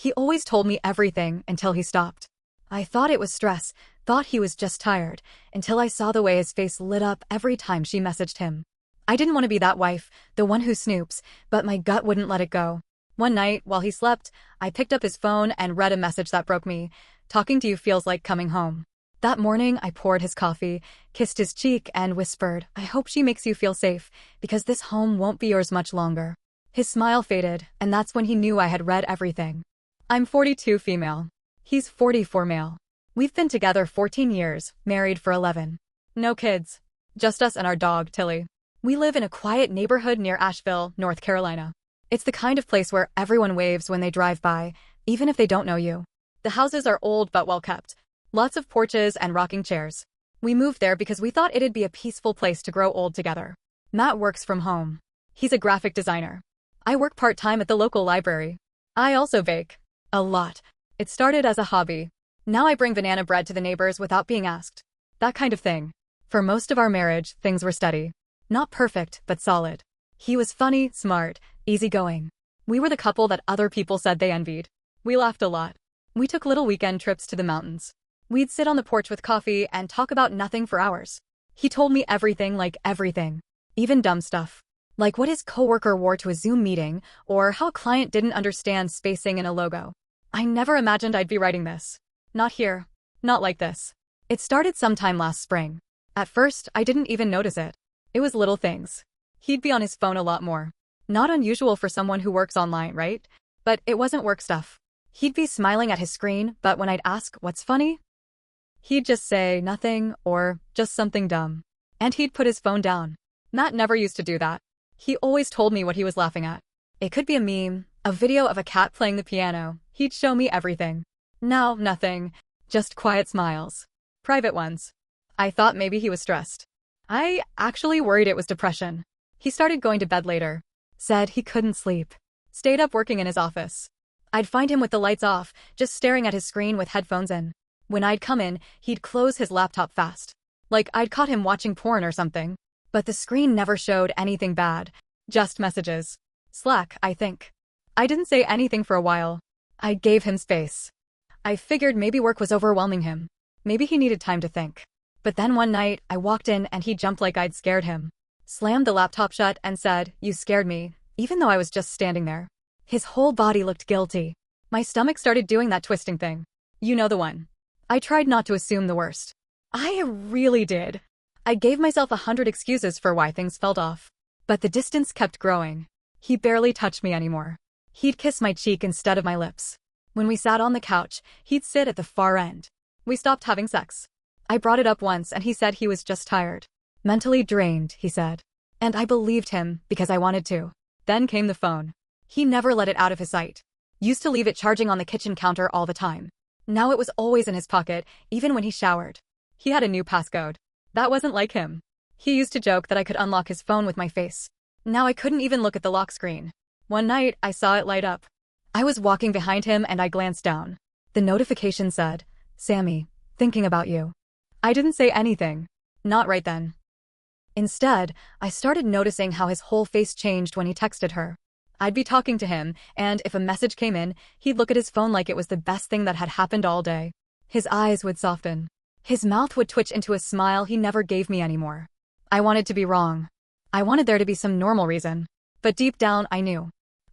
He always told me everything until he stopped. I thought it was stress, thought he was just tired, until I saw the way his face lit up every time she messaged him. I didn't want to be that wife, the one who snoops, but my gut wouldn't let it go. One night, while he slept, I picked up his phone and read a message that broke me. Talking to you feels like coming home. That morning, I poured his coffee, kissed his cheek, and whispered, I hope she makes you feel safe, because this home won't be yours much longer. His smile faded, and that's when he knew I had read everything. I'm 42 female. He's 44 male. We've been together 14 years, married for 11. No kids. Just us and our dog, Tilly. We live in a quiet neighborhood near Asheville, North Carolina. It's the kind of place where everyone waves when they drive by, even if they don't know you. The houses are old but well kept. Lots of porches and rocking chairs. We moved there because we thought it'd be a peaceful place to grow old together. Matt works from home. He's a graphic designer. I work part-time at the local library. I also bake. A lot. It started as a hobby. Now I bring banana bread to the neighbors without being asked. That kind of thing. For most of our marriage, things were steady. Not perfect, but solid. He was funny, smart, easygoing. We were the couple that other people said they envied. We laughed a lot. We took little weekend trips to the mountains. We'd sit on the porch with coffee and talk about nothing for hours. He told me everything, like everything. Even dumb stuff. Like what his coworker wore to a Zoom meeting, or how a client didn't understand spacing in a logo. I never imagined I'd be writing this. Not here. Not like this. It started sometime last spring. At first, I didn't even notice it. It was little things. He'd be on his phone a lot more. Not unusual for someone who works online, right? But it wasn't work stuff. He'd be smiling at his screen, but when I'd ask, what's funny? He'd just say nothing, or just something dumb. And he'd put his phone down. Matt never used to do that. He always told me what he was laughing at. It could be a meme, a video of a cat playing the piano. He'd show me everything. Now, nothing. Just quiet smiles. Private ones. I thought maybe he was stressed. I actually worried it was depression. He started going to bed later. Said he couldn't sleep. Stayed up working in his office. I'd find him with the lights off, just staring at his screen with headphones in. When I'd come in, he'd close his laptop fast. Like I'd caught him watching porn or something. But the screen never showed anything bad. Just messages. Slack, I think. I didn't say anything for a while. I gave him space. I figured maybe work was overwhelming him. Maybe he needed time to think. But then one night, I walked in and he jumped like I'd scared him. Slammed the laptop shut and said, "You scared me," even though I was just standing there. His whole body looked guilty. My stomach started doing that twisting thing. You know the one. I tried not to assume the worst. I really did. I gave myself 100 excuses for why things felt off. But the distance kept growing. He barely touched me anymore. He'd kiss my cheek instead of my lips. When we sat on the couch, he'd sit at the far end. We stopped having sex. I brought it up once and he said he was just tired. Mentally drained, he said. And I believed him because I wanted to. Then came the phone. He never let it out of his sight. Used to leave it charging on the kitchen counter all the time. Now it was always in his pocket, even when he showered. He had a new passcode. That wasn't like him. He used to joke that I could unlock his phone with my face. Now I couldn't even look at the lock screen. One night, I saw it light up. I was walking behind him and I glanced down. The notification said, "Sammy, thinking about you." I didn't say anything. Not right then. Instead, I started noticing how his whole face changed when he texted her. I'd be talking to him, and if a message came in, he'd look at his phone like it was the best thing that had happened all day. His eyes would soften. His mouth would twitch into a smile he never gave me anymore. I wanted to be wrong. I wanted there to be some normal reason. But deep down, I knew.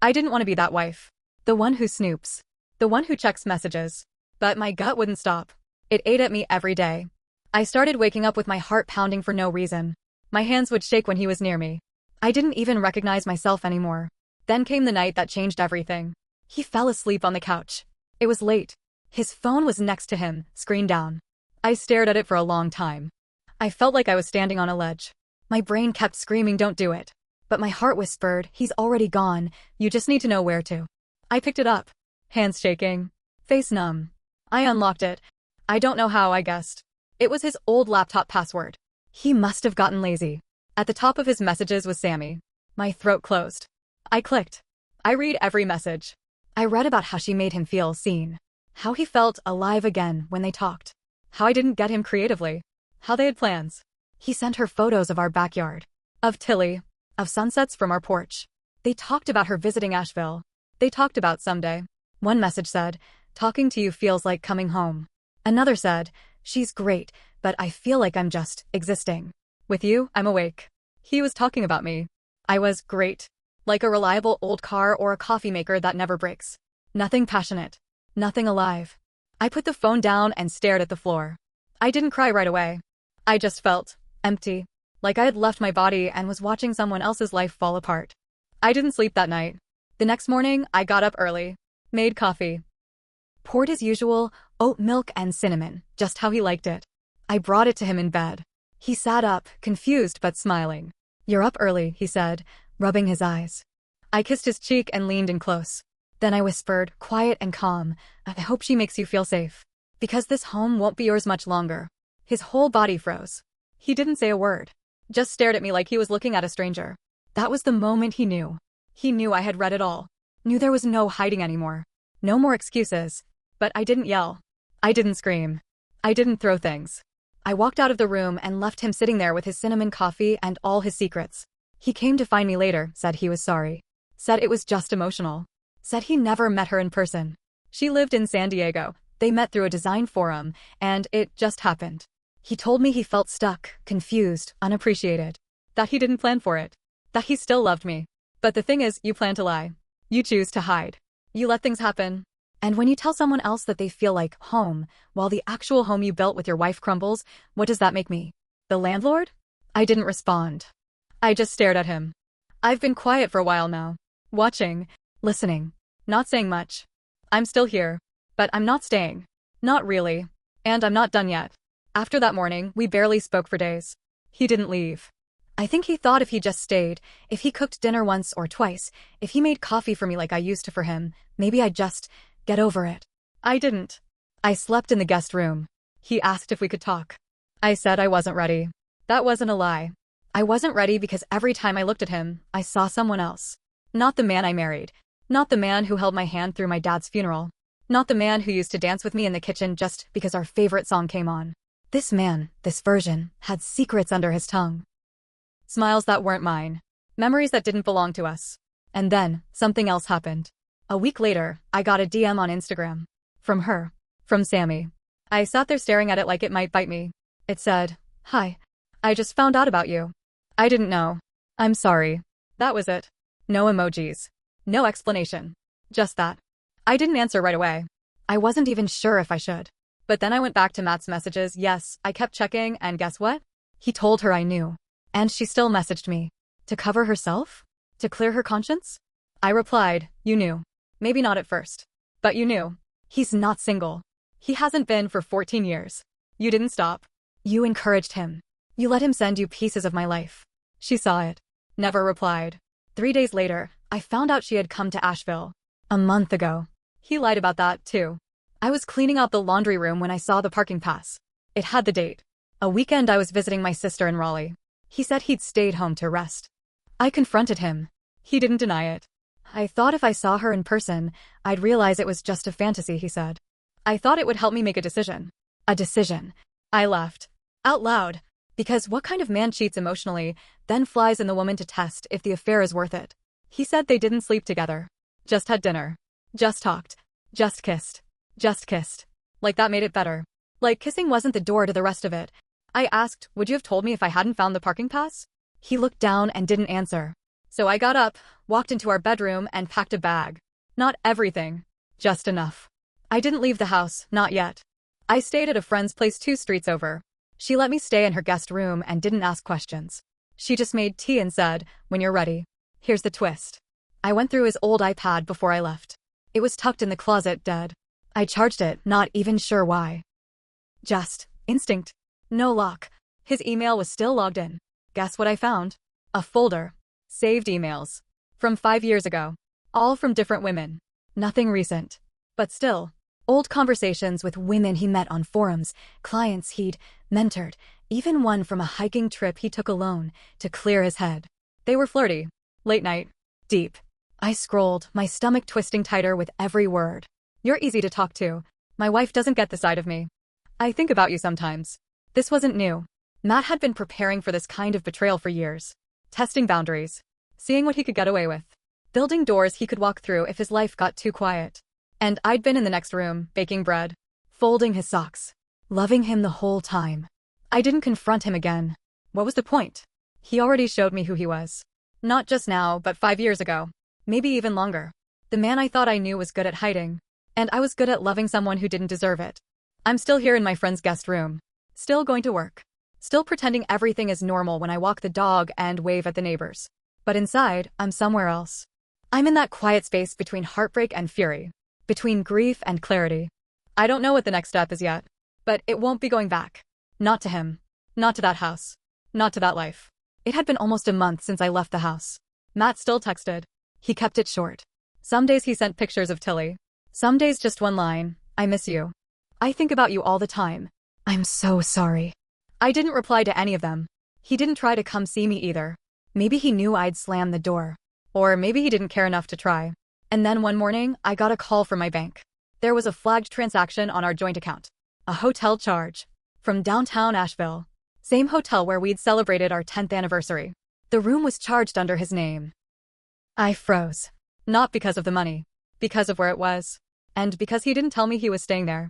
I didn't want to be that wife. The one who snoops. The one who checks messages. But my gut wouldn't stop. It ate at me every day. I started waking up with my heart pounding for no reason. My hands would shake when he was near me. I didn't even recognize myself anymore. Then came the night that changed everything. He fell asleep on the couch. It was late. His phone was next to him, screen down. I stared at it for a long time. I felt like I was standing on a ledge. My brain kept screaming, "Don't do it." But my heart whispered, "He's already gone. You just need to know where to." I picked it up. Hands shaking. Face numb. I unlocked it. I don't know how, I guessed. It was his old laptop password. He must have gotten lazy. At the top of his messages was Sammy. My throat closed. I clicked. I read every message. I read about how she made him feel seen. How he felt alive again when they talked. How I didn't get him creatively. How they had plans. He sent her photos of our backyard. Of Tilly. Of sunsets from our porch. They talked about her visiting Asheville. They talked about someday. One message said, "Talking to you feels like coming home." Another said, "She's great, but I feel like I'm just existing. With you, I'm awake." He was talking about me. I was great. Like a reliable old car or a coffee maker that never breaks. Nothing passionate. Nothing alive. I put the phone down and stared at the floor. I didn't cry right away. I just felt empty. Like I had left my body and was watching someone else's life fall apart. I didn't sleep that night. The next morning, I got up early. Made coffee. Poured as usual, oat milk and cinnamon, just how he liked it. I brought it to him in bed. He sat up, confused but smiling. "You're up early," he said, rubbing his eyes. I kissed his cheek and leaned in close. Then I whispered, quiet and calm, "I hope she makes you feel safe. Because this home won't be yours much longer." His whole body froze. He didn't say a word. Just stared at me like he was looking at a stranger. That was the moment he knew. He knew I had read it all. Knew there was no hiding anymore. No more excuses. But I didn't yell. I didn't scream. I didn't throw things. I walked out of the room and left him sitting there with his cinnamon coffee and all his secrets. He came to find me later, said he was sorry. Said it was just emotional. Said he never met her in person. She lived in San Diego. They met through a design forum, and it just happened. He told me he felt stuck, confused, unappreciated. That he didn't plan for it. That he still loved me. But the thing is, you plan to lie. You choose to hide. You let things happen. And when you tell someone else that they feel like home, while the actual home you built with your wife crumbles, what does that make me? The landlord? I didn't respond. I just stared at him. I've been quiet for a while now. Watching. Listening. Not saying much. I'm still here. But I'm not staying. Not really. And I'm not done yet. After that morning, we barely spoke for days. He didn't leave. I think he thought if he just stayed, if he cooked dinner once or twice, if he made coffee for me like I used to for him, maybe I'd just get over it. I didn't. I slept in the guest room. He asked if we could talk. I said I wasn't ready. That wasn't a lie. I wasn't ready because every time I looked at him, I saw someone else. Not the man I married. Not the man who held my hand through my dad's funeral. Not the man who used to dance with me in the kitchen just because our favorite song came on. This man, this version, had secrets under his tongue. Smiles that weren't mine. Memories that didn't belong to us. And then, something else happened. A week later, I got a DM on Instagram. From her. From Sammy. I sat there staring at it like it might bite me. It said, "Hi. I just found out about you. I didn't know. I'm sorry." That was it. No emojis. No explanation. Just that. I didn't answer right away. I wasn't even sure if I should. But then I went back to Matt's messages. Yes, I kept checking, and guess what? He told her I knew. And she still messaged me. To cover herself? To clear her conscience? I replied, "You knew. Maybe not at first. But you knew. He's not single. He hasn't been for 14 years. You didn't stop. You encouraged him. You let him send you pieces of my life." She saw it. Never replied. 3 days later, I found out she had come to Asheville. A month ago. He lied about that, too. I was cleaning out the laundry room when I saw the parking pass. It had the date. A weekend I was visiting my sister in Raleigh. He said he'd stayed home to rest. I confronted him. He didn't deny it. I thought if I saw her in person, I'd realize it was just a fantasy, he said. I thought it would help me make a decision. A decision. I laughed. Out loud. Because what kind of man cheats emotionally, then flies in the woman to test if the affair is worth it? He said they didn't sleep together. Just had dinner. Just talked. Just kissed. Just kissed. Like that made it better. Like kissing wasn't the door to the rest of it. I asked, "Would you have told me if I hadn't found the parking pass?" He looked down and didn't answer. So I got up, walked into our bedroom, and packed a bag. Not everything. Just enough. I didn't leave the house, not yet. I stayed at a friend's place 2 streets over. She let me stay in her guest room and didn't ask questions. She just made tea and said, "When you're ready." Here's the twist. I went through his old iPad before I left. It was tucked in the closet, dead. I charged it, not even sure why. Just instinct. No lock. His email was still logged in. Guess what I found? A folder. Saved emails. From 5 years ago. All from different women. Nothing recent. But still. Old conversations with women he met on forums, clients he'd mentored, even one from a hiking trip he took alone to clear his head. They were flirty. Late night. Deep. I scrolled, my stomach twisting tighter with every word. "You're easy to talk to. My wife doesn't get the side of me. I think about you sometimes." This wasn't new. Matt had been preparing for this kind of betrayal for years. Testing boundaries. Seeing what he could get away with. Building doors he could walk through if his life got too quiet. And I'd been in the next room, baking bread, folding his socks, loving him the whole time. I didn't confront him again. What was the point? He already showed me who he was. Not just now, but 5 years ago. Maybe even longer. The man I thought I knew was good at hiding. And I was good at loving someone who didn't deserve it. I'm still here in my friend's guest room. Still going to work. Still pretending everything is normal when I walk the dog and wave at the neighbors. But inside, I'm somewhere else. I'm in that quiet space between heartbreak and fury. Between grief and clarity. I don't know what the next step is yet. But it won't be going back. Not to him. Not to that house. Not to that life. It had been almost a month since I left the house. Matt still texted. He kept it short. Some days he sent pictures of Tilly. Some days just one line, I miss you. I think about you all the time. I'm so sorry. I didn't reply to any of them. He didn't try to come see me either. Maybe he knew I'd slam the door. Or maybe he didn't care enough to try. And then one morning, I got a call from my bank. There was a flagged transaction on our joint account. A hotel charge. From downtown Asheville. Same hotel where we'd celebrated our 10th anniversary. The room was charged under his name. I froze. Not because of the money. Because of where it was. And because he didn't tell me he was staying there.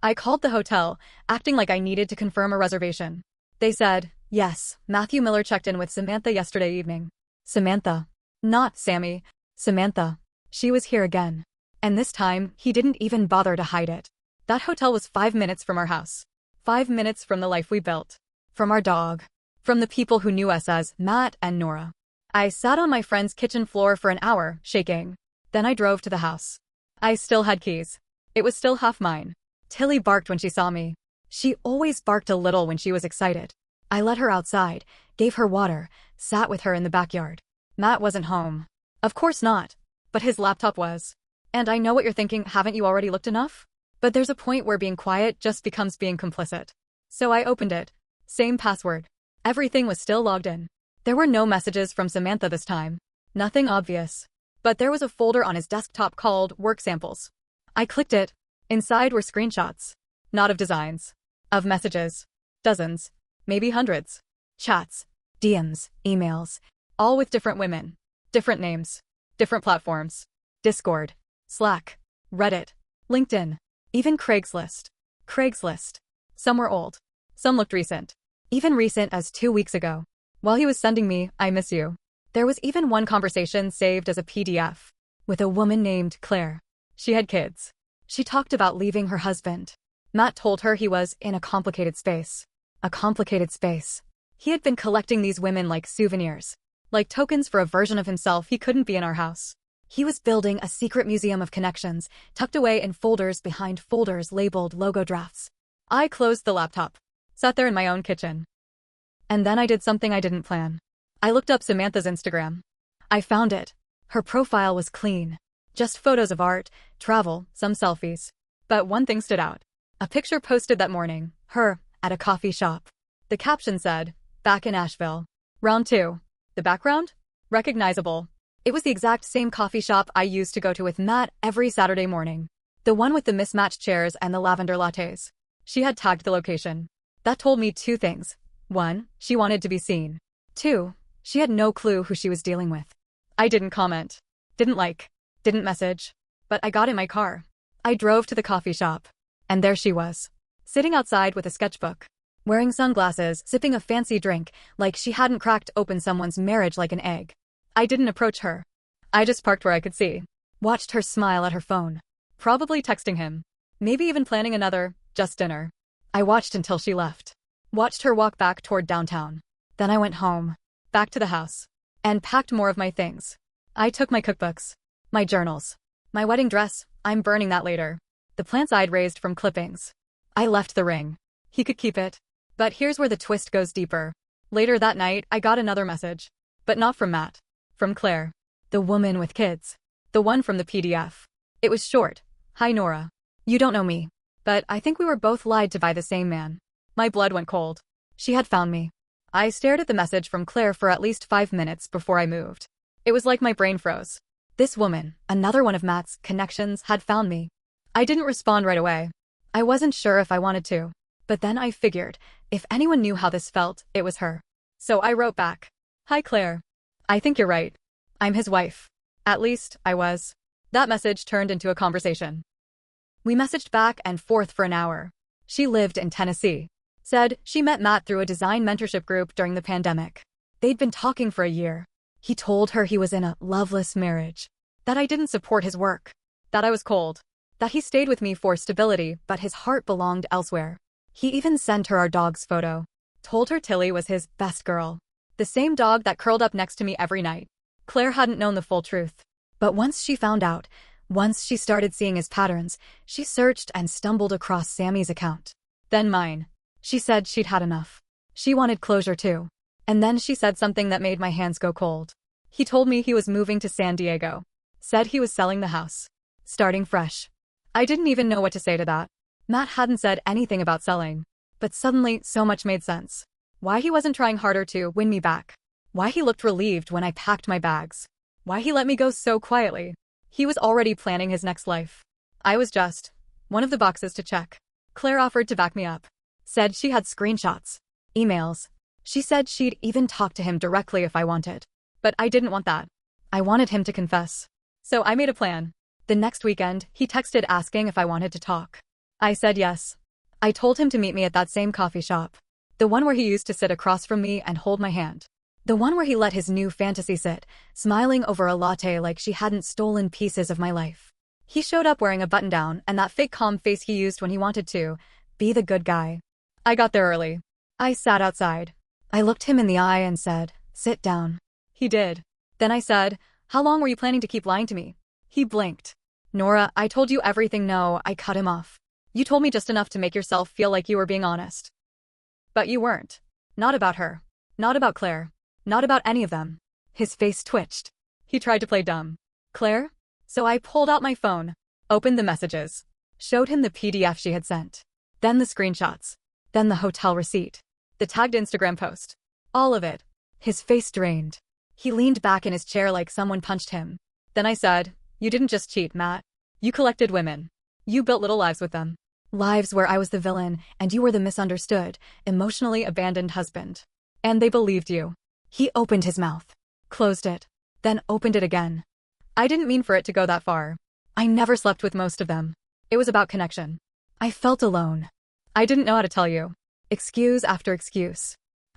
I called the hotel, acting like I needed to confirm a reservation. They said, yes, Matthew Miller checked in with Samantha yesterday evening. Samantha. Not Sammy. Samantha. She was here again. And this time, he didn't even bother to hide it. That hotel was 5 minutes from our house. 5 minutes from the life we built. From our dog. From the people who knew us as Matt and Nora. I sat on my friend's kitchen floor for an hour, shaking. Then I drove to the house. I still had keys. It was still half mine. Tilly barked when she saw me. She always barked a little when she was excited. I let her outside, gave her water, sat with her in the backyard. Matt wasn't home. Of course not. But his laptop was. And I know what you're thinking, haven't you already looked enough? But there's a point where being quiet just becomes being complicit. So I opened it. Same password. Everything was still logged in. There were no messages from Samantha this time. Nothing obvious. But there was a folder on his desktop called Work Samples. I clicked it. Inside were screenshots. Not of designs. Of messages. Dozens. Maybe hundreds. Chats. DMs. Emails. All with different women. Different names. Different platforms. Discord. Slack. Reddit. LinkedIn. Even Craigslist. Craigslist. Some were old. Some looked recent. Even recent as 2 weeks ago. While he was sending me, I miss you. There was even one conversation saved as a PDF. With a woman named Claire. She had kids. She talked about leaving her husband. Matt told her he was in a complicated space. A complicated space. He had been collecting these women like souvenirs. Like tokens for a version of himself he couldn't be in our house. He was building a secret museum of connections, tucked away in folders behind folders labeled logo drafts. I closed the laptop. Sat there in my own kitchen. And then I did something I didn't plan. I looked up Samantha's Instagram. I found it. Her profile was clean. Just photos of art, travel, some selfies. But one thing stood out. A picture posted that morning, her, at a coffee shop. The caption said, back in Asheville. Round 2. The background? Recognizable. It was the exact same coffee shop I used to go to with Matt every Saturday morning. The one with the mismatched chairs and the lavender lattes. She had tagged the location. That told me 2 things. 1, she wanted to be seen. 2, she had no clue who she was dealing with. I didn't comment. Didn't like. Didn't message. But I got in my car. I drove to the coffee shop. And there she was. Sitting outside with a sketchbook. Wearing sunglasses, sipping a fancy drink, like she hadn't cracked open someone's marriage like an egg. I didn't approach her. I just parked where I could see. Watched her smile at her phone. Probably texting him. Maybe even planning another, just dinner. I watched until she left. Watched her walk back toward downtown. Then I went home. Back to the house. And packed more of my things. I took my cookbooks. My journals. My wedding dress, I'm burning that later. The plants I'd raised from clippings. I left the ring. He could keep it. But here's where the twist goes deeper. Later that night, I got another message. But not from Matt. From Claire. The woman with kids. The one from the PDF. It was short. Hi Nora. You don't know me. But I think we were both lied to by the same man. My blood went cold. She had found me. I stared at the message from Claire for at least 5 minutes before I moved. It was like my brain froze. This woman, another one of Matt's connections, had found me. I didn't respond right away. I wasn't sure if I wanted to. But then I figured, if anyone knew how this felt, it was her. So I wrote back. Hi Claire. I think you're right. I'm his wife. At least, I was. That message turned into a conversation. We messaged back and forth for an hour. She lived in Tennessee. Said she met Matt through a design mentorship group during the pandemic. They'd been talking for a year. He told her he was in a loveless marriage. That I didn't support his work. That I was cold. That he stayed with me for stability, but his heart belonged elsewhere. He even sent her our dog's photo. Told her Tilly was his best girl. The same dog that curled up next to me every night. Claire hadn't known the full truth. But once she found out, once she started seeing his patterns, she searched and stumbled across Sammy's account. Then mine. She said she'd had enough. She wanted closure too. And then she said something that made my hands go cold. He told me he was moving to San Diego. Said he was selling the house. Starting fresh. I didn't even know what to say to that. Matt hadn't said anything about selling. But suddenly, so much made sense. Why he wasn't trying harder to win me back. Why he looked relieved when I packed my bags. Why he let me go so quietly. He was already planning his next life. I was just one of the boxes to check. Claire offered to back me up. Said she had screenshots. Emails. She said she'd even talk to him directly if I wanted. But I didn't want that. I wanted him to confess. So I made a plan. The next weekend, he texted asking if I wanted to talk. I said yes. I told him to meet me at that same coffee shop. The one where he used to sit across from me and hold my hand. The one where he let his new fantasy sit, smiling over a latte like she hadn't stolen pieces of my life. He showed up wearing a button-down and that fake calm face he used when he wanted to be the good guy. I got there early. I sat outside. I looked him in the eye and said, "Sit down." He did. Then I said, "How long were you planning to keep lying to me?" He blinked. "Nora, I told you everything." No, I cut him off. "You told me just enough to make yourself feel like you were being honest. But you weren't. Not about her. Not about Claire. Not about any of them." His face twitched. He tried to play dumb. "Claire?" So I pulled out my phone, opened the messages, showed him the PDF she had sent. Then the screenshots. Then the hotel receipt. The tagged Instagram post. All of it. His face drained. He leaned back in his chair like someone punched him. Then I said, "You didn't just cheat, Matt. You collected women. You built little lives with them. Lives where I was the villain and you were the misunderstood, emotionally abandoned husband. And they believed you." He opened his mouth, closed it, then opened it again. I didn't mean for it to go that far. I never slept with most of them. It was about connection. I felt alone. I didn't know how to tell you. Excuse after excuse.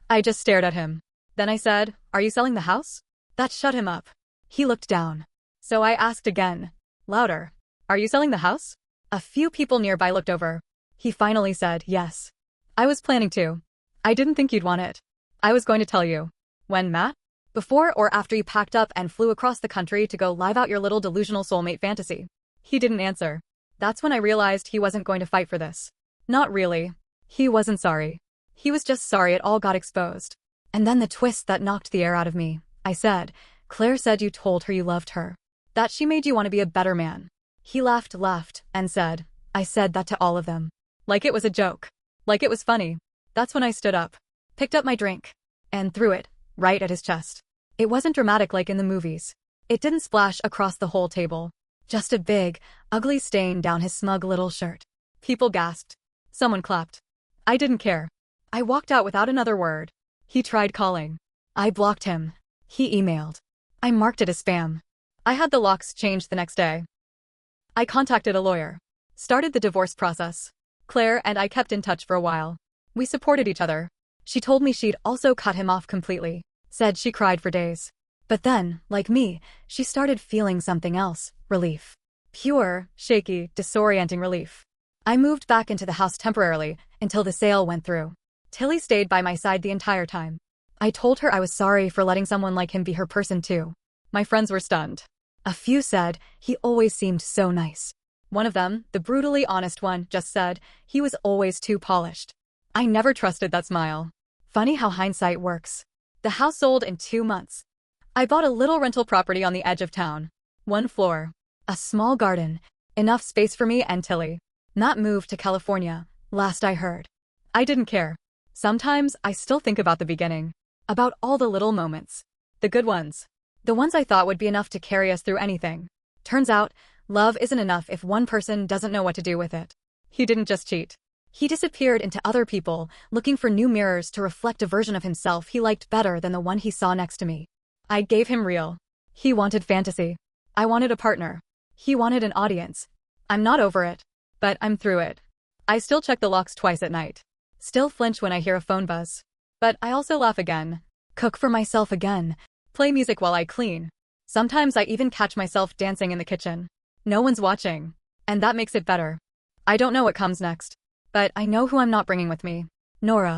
I just stared at him. Then I said, "Are you selling the house?" That shut him up. He looked down. So I asked again, louder, "Are you selling the house?" A few people nearby looked over. He finally said, "Yes. I was planning to. I didn't think you'd want it. I was going to tell you." "When, Matt? Before or after you packed up and flew across the country to go live out your little delusional soulmate fantasy?" He didn't answer. That's when I realized he wasn't going to fight for this. Not really. He wasn't sorry. He was just sorry it all got exposed. And then the twist that knocked the air out of me. I said, "Claire said you told her you loved her. That she made you want to be a better man." He laughed, and said, "I said that to all of them." Like it was a joke. Like it was funny. That's when I stood up, picked up my drink, and threw it right at his chest. It wasn't dramatic like in the movies. It didn't splash across the whole table. Just a big, ugly stain down his smug little shirt. People gasped. Someone clapped. I didn't care. I walked out without another word. He tried calling. I blocked him. He emailed. I marked it as spam. I had the locks changed the next day. I contacted a lawyer. Started the divorce process. Claire and I kept in touch for a while. We supported each other. She told me she'd also cut him off completely. Said she cried for days. But then, like me, she started feeling something else, relief. Pure, shaky, disorienting relief. I moved back into the house temporarily until the sale went through. Tilly stayed by my side the entire time. I told her I was sorry for letting someone like him be her person too. My friends were stunned. A few said, "He always seemed so nice." One of them, the brutally honest one, just said, "He was always too polished." I never trusted that smile. Funny how hindsight works. The house sold in 2 months. I bought a little rental property on the edge of town. 1 floor. A small garden. Enough space for me and Tilly. Matt moved to California, last I heard. I didn't care. Sometimes I still think about the beginning. About all the little moments. The good ones. The ones I thought would be enough to carry us through anything. Turns out, love isn't enough if one person doesn't know what to do with it. He didn't just cheat. He disappeared into other people, looking for new mirrors to reflect a version of himself he liked better than the one he saw next to me. I gave him real. He wanted fantasy. I wanted a partner. He wanted an audience. I'm not over it. But I'm through it. I still check the locks twice at night. Still flinch when I hear a phone buzz. But I also laugh again. Cook for myself again. Play music while I clean. Sometimes I even catch myself dancing in the kitchen. No one's watching. And that makes it better. I don't know what comes next. But I know who I'm not bringing with me. Nora.